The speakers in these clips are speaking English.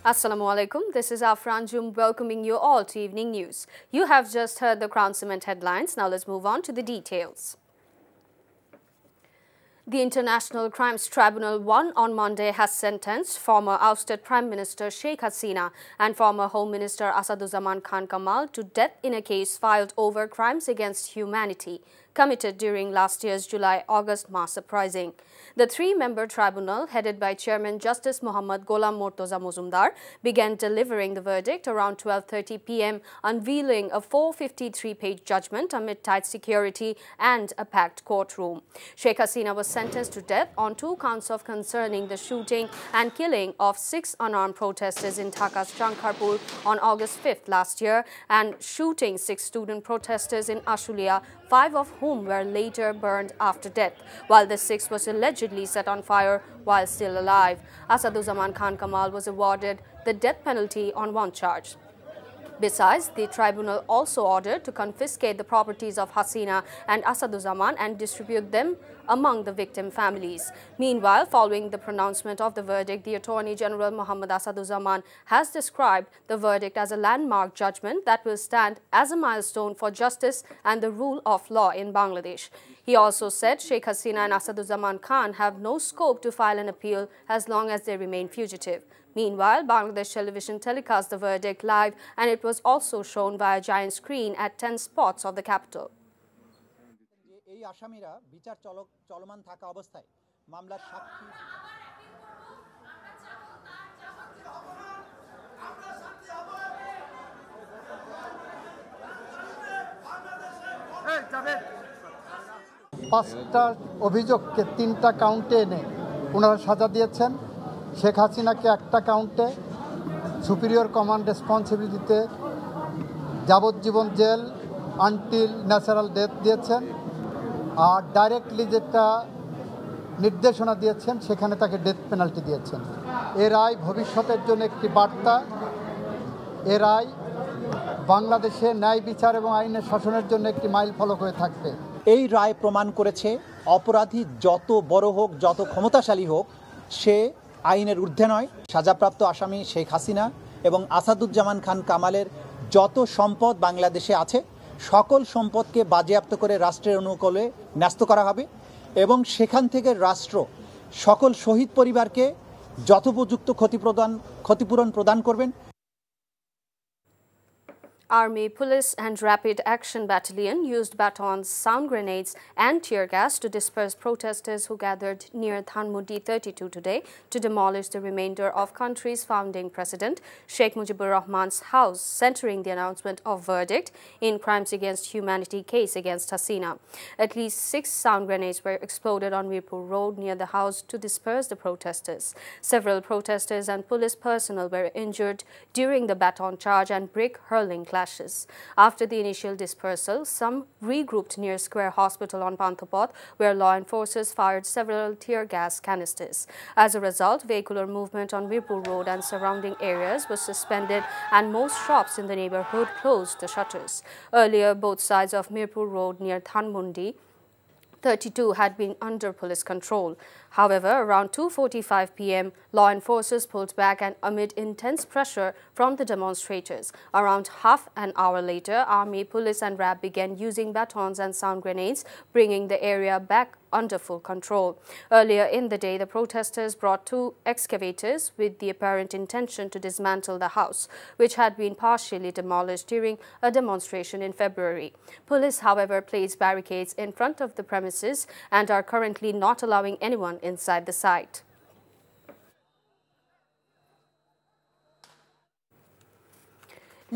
Assalamu alaikum. This is Afran Jum welcoming you all to Evening News. You have just heard the Crown Cement headlines. Now let's move on to the details. The International Crimes Tribunal 1 on Monday has sentenced former ousted Prime Minister Sheikh Hasina and former Home Minister Asaduzzaman Khan Kamal to death in a case filed over crimes against humanity committed during last year's July-August mass uprising. The three-member tribunal, headed by Chairman Justice Muhammad Gholam Mortoza Mozumdar, began delivering the verdict around 12:30 p.m., unveiling a 453-page judgment amid tight security and a packed courtroom. Sheikh Hasina was sentenced to death on 2 counts of concerning the shooting and killing of 6 unarmed protesters in Dhaka's Shankarpur on August 5th last year and shooting 6 student protesters in Ashulia, 5 of whom were later burned after death, while the 6th was allegedly set on fire while still alive. Asaduzzaman Khan Kamal was awarded the death penalty on 1 charge. Besides, the tribunal also ordered to confiscate the properties of Hasina and Asaduzzaman and distribute them among the victim families. Meanwhile, following the pronouncement of the verdict, the Attorney General Muhammad Asaduzzaman has described the verdict as a landmark judgment that will stand as a milestone for justice and the rule of law in Bangladesh. He also said Sheikh Hasina and Asaduzzaman Khan have no scope to file an appeal as long as they remain fugitive. Meanwhile, Bangladesh Television telecast the verdict live and it was also shown via a giant screen at 10 spots of the capital. এই আসামিরা বিচার চলমান থাকা অবস্থায় মামলার সাক্ষী পাঁচটা অভিযোগকে 3টা কাউন্টে এনে ওনারা সাজা দিয়েছেন। শেখ হাসিনাকে একটা কাউন্টে সুপিরিয়র কমান্ড রেসপন্সিবিলিটিতে যাবজ্জীবন জেল আনটিল ন্যাচারাল ডেথ দিয়েছেন, আর ডাইরেক্টলি যেটা নির্দেশনা দিয়েছেন সেখানে তাকে ডেথ পেনাল্টি দিয়েছেন। এ রায় ভবিষ্যতের জন্য একটি বার্তা। এ রায় বাংলাদেশে ন্যায় বিচার এবং আইনের শাসনের জন্য একটি মাইল ফলক হয়ে থাকবে। এই রায় প্রমাণ করেছে অপরাধী যত বড় হোক, যত ক্ষমতাশালী হোক, সে আইনের ঊর্ধ্বে নয়। সাজাপ্রাপ্ত আসামি শেখ হাসিনা এবং আসাদুজ্জামান খান কামালের যত সম্পদ বাংলাদেশে আছে সকল সম্পদকে বাজেয়াপ্ত করে রাষ্ট্রের অনুকূলে ন্যস্ত করা হবে এবং সেখান থেকে রাষ্ট্র সকল শহীদ পরিবারকে যথোপযুক্ত ক্ষতিপূরণ প্রদান করবেন। Army, police and rapid action battalion used batons, sound grenades and tear gas to disperse protesters who gathered near Dhanmondi 32 today to demolish the remainder of country's founding president Sheikh Mujibur Rahman's house, centering the announcement of verdict in crimes against humanity case against Hasina. At least 6 sound grenades were exploded on Mirpur Road near the house to disperse the protesters. Several protesters and police personnel were injured during the baton charge and brick hurling clashes. After the initial dispersal, some regrouped near Square Hospital on Panthapot, where law enforcers fired several tear gas canisters. As a result, vehicular movement on Mirpur Road and surrounding areas was suspended and most shops in the neighborhood closed the shutters. Earlier, both sides of Mirpur Road near Dhanmondi 32 had been under police control. However, around 2:45 p.m., law enforcers pulled back and amid intense pressure from the demonstrators. Around half an hour later, Army, police and RAB began using batons and sound grenades, bringing the area back under full control. Earlier in the day, the protesters brought 2 excavators with the apparent intention to dismantle the house, which had been partially demolished during a demonstration in February. Police, however, placed barricades in front of the premises and are currently not allowing anyone inside the site.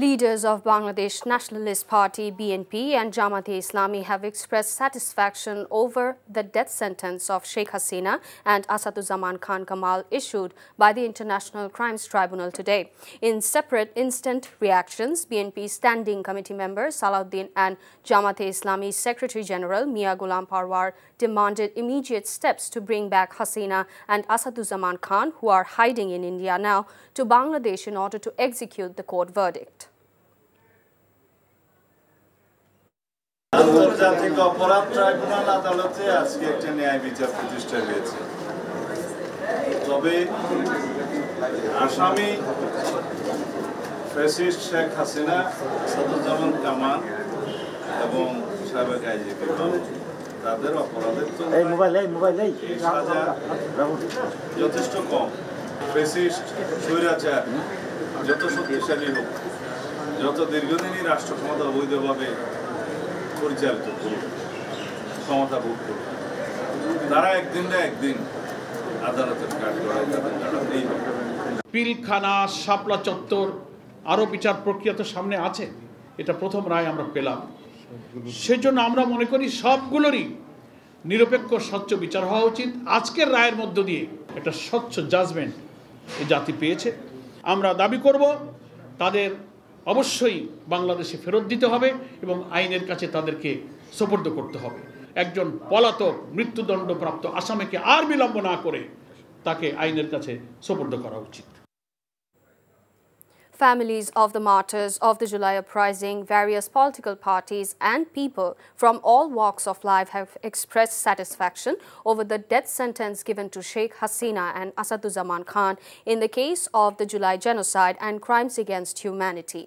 Leaders of Bangladesh Nationalist Party BNP and Jamaat-e-Islami have expressed satisfaction over the death sentence of Sheikh Hasina and Asaduzzaman Khan Kamal issued by the International Crimes Tribunal today. In separate instant reactions, BNP Standing Committee member Salahuddin and Jamaat-e-Islami's Secretary General Mia Ghulam Parwar demanded immediate steps to bring back Hasina and Asaduzzaman Khan, who are hiding in India now, to Bangladesh in order to execute the court verdict. আন্তর্জাতিক অপরাধ tribunal আদালতে আজকে একটা ন্যায় বিচার প্রতিষ্ঠা হয়েছে। তবে আসামি ফ্যাসিস্ট শেখ হাসিনা, আসাদুজ্জামান কামাল এবং সাবেক আইজিপি তাদের অপরাধের সাজা যথেষ্ট কম। ফ্যাসিস্ট স্বৈরাচার যত শক্তিশালী হোক, যত দীর্ঘদিনই রাষ্ট্র ক্ষমতা অবৈধভাবে পরিচালিত করুক, ক্ষমতা ভোগ করুক, তারা একদিন না একদিন আদালতের কাঠগড়ায় তাদের দাঁড়াতেই হবে। পিলখানা, শাপলা চত্বর, আরও বিচার প্রক্রিয়া তো সামনে আছে। এটা প্রথম রায় আমরা পেলাম, সেজন্য আমরা মনে করি সবগুলোরই নিরপেক্ষ স্বচ্ছ বিচার হওয়া উচিত। আজকের রায়ের মধ্য দিয়ে একটা স্বচ্ছ জাজমেন্ট এই জাতি পেয়েছে। আমরা দাবি করব তাদের অবশ্যই বাংলাদেশে ফেরত দিতে হবে এবং আইনের কাছে তাদেরকে সোপর্দ করতে হবে। একজন পলাতক মৃত্যুদণ্ডপ্রাপ্ত আসামিকে আর বিলম্ব না করে তাকে আইনের কাছে সোপর্দ করা উচিত। Families of the martyrs of the July uprising, various political parties and people from all walks of life have expressed satisfaction over the death sentence given to Sheikh Hasina and Asaduzaman Khan in the case of the July genocide and crimes against humanity.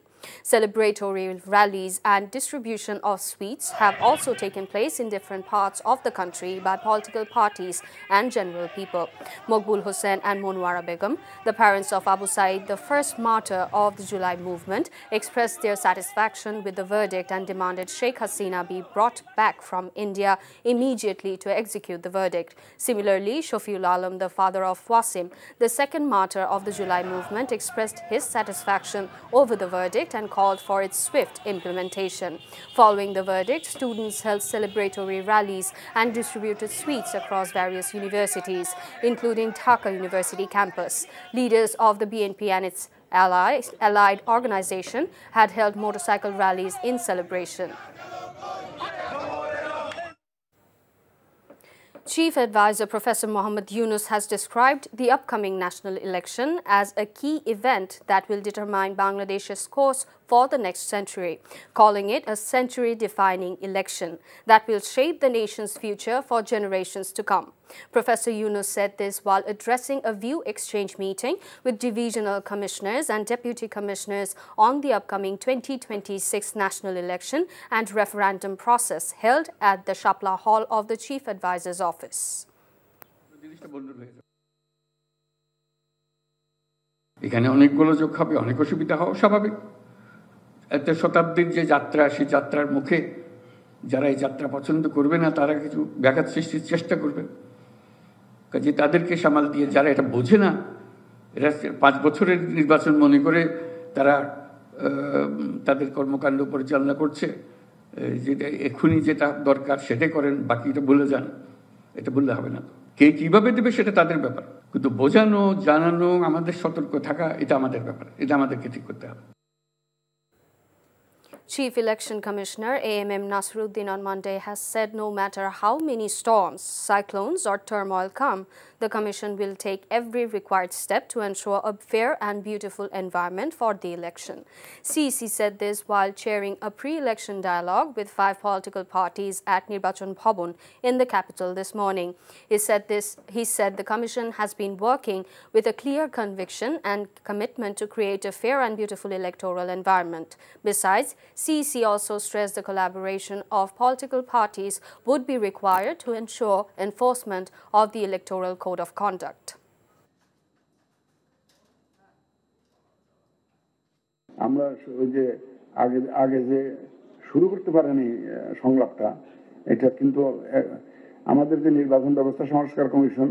Celebratory rallies and distribution of sweets have also taken place in different parts of the country by political parties and general people. Mokbul Hussain and Monwara Begum, the parents of Abu Said, the first martyr of the July movement, expressed their satisfaction with the verdict and demanded Sheikh Hasina be brought back from India immediately to execute the verdict. Similarly, Shofiul Alam, the father of Wasim, the second martyr of the July movement, expressed his satisfaction over the verdict and called for its swift implementation. Following the verdict, students held celebratory rallies and distributed sweets across various universities, including Dhaka University campus. Leaders of the BNP and its allied organization had held motorcycle rallies in celebration. Chief Advisor Professor Muhammad Yunus has described the upcoming national election as a key event that will determine Bangladesh's course for the next century, calling it a century-defining election that will shape the nation's future for generations to come. Professor Yunus said this while addressing a view exchange meeting with divisional commissioners and deputy commissioners on the upcoming 2026 national election and referendum process held at the Shapla Hall of the Chief Advisor's office. এখানে অনেকগুলো যোগ হবে, অনেক অসুবিধা হওয়া স্বাভাবিক। এত শতাব্দীর যে যাত্রা, সেই যাত্রার মুখে যারা এই যাত্রা পছন্দ করবে না তারা কিছু ব্যাঘাত সৃষ্টির চেষ্টা করবে। কাজে তাদেরকে সামাল দিয়ে যারা এটা বোঝে না, এরা 5 বছরের নির্বাচন মনে করে তারা তাদের কর্মকাণ্ড পরিচালনা করছে, যেটা এক্ষুনি যেটা দরকার সেটাই করেন, বাকিটা ভুলে যান। এটা বললে হবে না। কে কিভাবে দেবে সেটা তাদের ব্যাপার, কিন্তু বোঝানো, জানানো, আমাদের সতর্ক থাকা এটা আমাদের ব্যাপার, এটা আমাদেরকে ঠিক করতে হবে। Chief Election Commissioner AMM Nasruddin on Monday has said no matter how many storms, cyclones or turmoil come, the Commission will take every required step to ensure a fair and beautiful environment for the election. CEC said this while chairing a pre-election dialogue with 5 political parties at Nirbachan Bhavan in the capital this morning. He said the Commission has been working with a clear conviction and commitment to create a fair and beautiful electoral environment. Besides, CEC also stressed the collaboration of political parties would be required to ensure enforcement of the Electoral Code of Conduct. আমরা ওই যে আগে যে শুরু করতে পারেনি সংলাপটা, এটা কিন্তু আমাদের যে নির্বাচন ব্যবস্থা সংস্কার কমিশন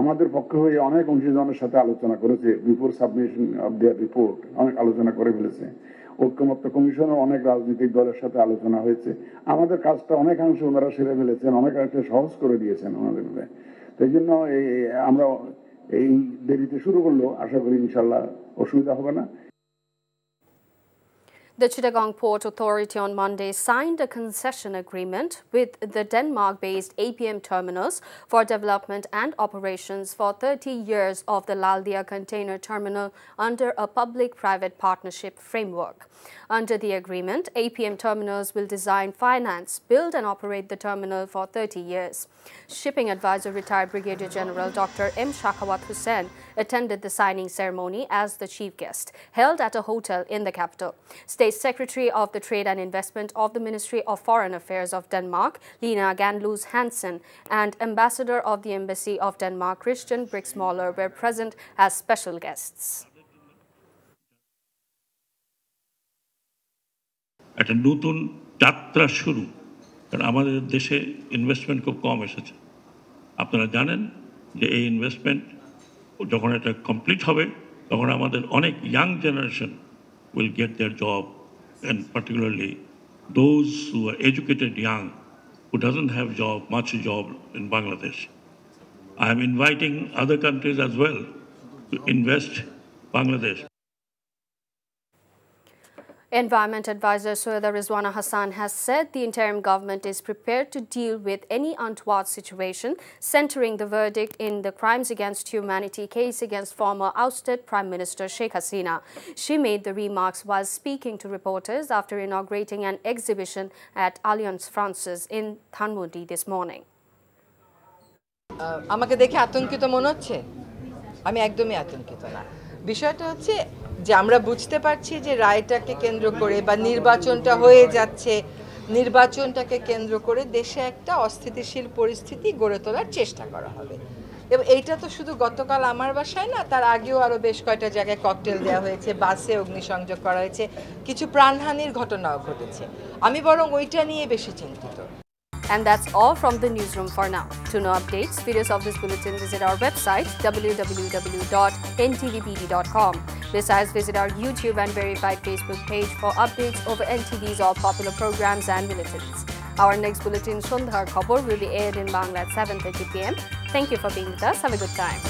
আমাদের পক্ষে হয়ে অনেক অংশীজনের সাথে আলোচনা করেছে, before submission of their report অনেক আলোচনা করে ফেলেছে। ঐক্যমত্য কমিশনও অনেক রাজনৈতিক দলের সাথে আলোচনা হয়েছে। আমাদের কাজটা অনেকাংশে ওনারা সেরে ফেলেছেন, অনেকাংশে সহজ করে দিয়েছেন ওনাদের। সেই জন্য আমরা এই দেরিতে শুরু করলেও আশা করি ইনশাল্লাহ অসুবিধা হবে না। The Chittagong Port Authority on Monday signed a concession agreement with the Denmark-based APM Terminals for development and operations for 30 years of the Laldia Container Terminal under a public-private partnership framework. Under the agreement, APM Terminals will design, finance, build and operate the terminal for 30 years. Shipping Advisor retired Brigadier General Dr. M. Shakawat Hussain attended the signing ceremony as the chief guest, held at a hotel in the capital. State Secretary of the Trade and Investment of the Ministry of Foreign Affairs of Denmark, Lina Ganløs Hansen, and Ambassador of the Embassy of Denmark, Christian Brixmoller, were present as special guests. একটা নতুন যাত্রা শুরু, কারণ আমাদের দেশে investment খুব কম এসেছে। আপনারা জানেন যে এই ইনভেস্টমেন্ট যখন এটা কমপ্লিট হবে তখন আমাদের অনেক young generation will get their job, and particularly those who are educated young who doesn't have much job in Bangladesh. I am inviting other countries as well to invest Bangladesh. Environment Advisor Soeda Rizwana Hassan has said the interim government is prepared to deal with any untoward situation centering the verdict in the Crimes Against Humanity case against former ousted Prime Minister Sheikh Hasina. She made the remarks while speaking to reporters after inaugurating an exhibition at Alliance Francaise in Dhanmondi this morning. আমাকে দেখে আতঙ্কিত মনে হচ্ছে? আমি একদমই আতঙ্কিত না। বিষয়টা হচ্ছে যে আমরা বুঝতে পারছি যে রায়টাকে কেন্দ্র করে বা নির্বাচনটা হয়ে যাচ্ছে, নির্বাচনটাকে কেন্দ্র করে দেশে একটা অস্থিতিশীল পরিস্থিতি গড়ে তোলার চেষ্টা করা হবে। এবং এইটা তো শুধু গতকাল আমার বাসায় না, তার আগেও আরও বেশ কয়েকটা জায়গায় ককটেল দেওয়া হয়েছে, বাসে অগ্নিসংযোগ করা হয়েছে, কিছু প্রাণহানির ঘটনাও ঘটেছে। আমি বরং ওইটা নিয়ে বেশি চিন্তিত। And that's all from the newsroom for now. To know updates, videos of this bulletin, visit our website www.ntvbd.com. Besides, visit our YouTube and verified Facebook page for updates over NTV's all popular programs and bulletins. Our next bulletin, Sundhar Khobor, will be aired in Bangla at 7:30 p.m. Thank you for being with us. Have a good time.